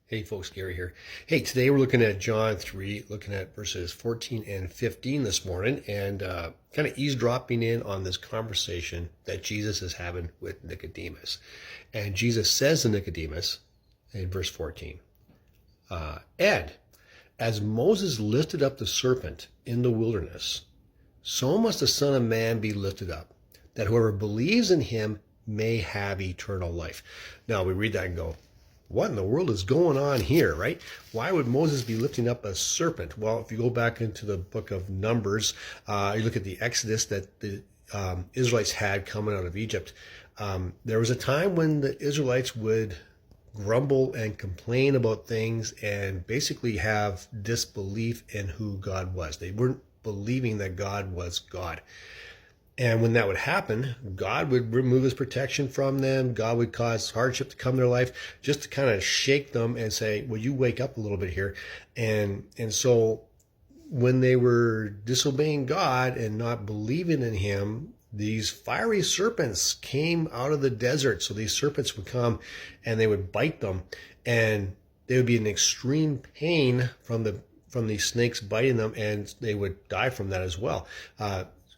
Hey folks, Gary here. Hey, today we're looking at John 3, looking at verses 14 and 15 this morning, and kind of eavesdropping in on this conversation that Jesus is having with Nicodemus. And Jesus says to Nicodemus in verse 14, Ed, as Moses lifted up the serpent in the wilderness, so must the Son of Man be lifted up, that whoever believes in him may have eternal life. Now we read that and go, what in the world is going on here, right? Why would Moses be lifting up a serpent? Well, if you go back into the book of Numbers, you look at the Exodus that the Israelites had coming out of Egypt. There was a time when the Israelites would grumble and complain about things and basically have disbelief in who God was. They weren't believing that God was God. And when that would happen, God would remove his protection from them. God would cause hardship to come in their life just to kind of shake them and say, well, you wake up a little bit here. And so when they were disobeying God and not believing in him, these fiery serpents came out of the desert. So these serpents would come and they would bite them, and they would be in extreme pain from these snakes biting them, and they would die from that as well.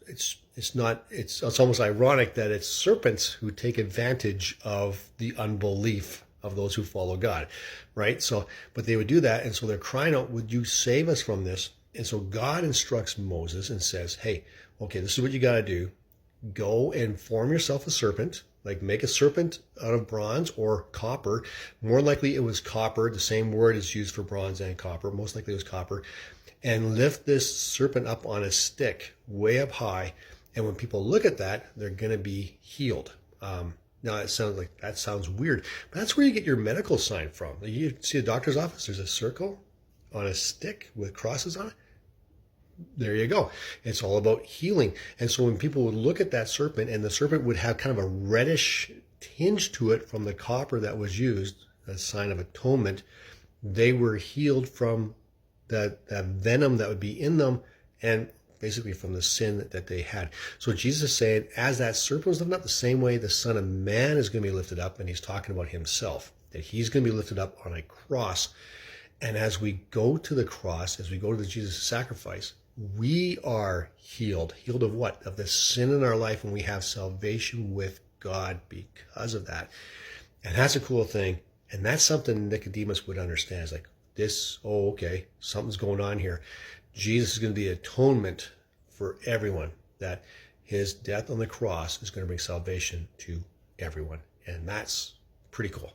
It's almost ironic that it's serpents who take advantage of the unbelief of those who follow God, right? So, but they would do that, and so they're crying out, would you save us from this? And so God instructs Moses and says, hey, okay, this is what you got to do. Go and form yourself a serpent, like make a serpent out of bronze or copper. More likely it was copper. The same word is used for bronze and copper. Most likely it was copper. And lift this serpent up on a stick way up high. And when people look at that, they're going to be healed. Now it sounds weird, but that's where you get your medical sign from. You see a doctor's office, there's a circle on a stick with crosses on it. There you go. It's all about healing. And so when people would look at that serpent, and the serpent would have kind of a reddish tinge to it from the copper that was used, a sign of atonement, they were healed from that venom that would be in them, and basically from the sin that they had. So Jesus is saying, as that serpent was lifted up, the same way the Son of Man is going to be lifted up, and he's talking about himself, that he's going to be lifted up on a cross. And as we go to the cross, as we go to the Jesus sacrifice, we are healed. Healed of what? Of the sin in our life, and we have salvation with God because of that. And that's a cool thing. And that's something Nicodemus would understand. It's like, okay, something's going on here. Jesus is going to be atonement for everyone, that his death on the cross is going to bring salvation to everyone. And that's pretty cool.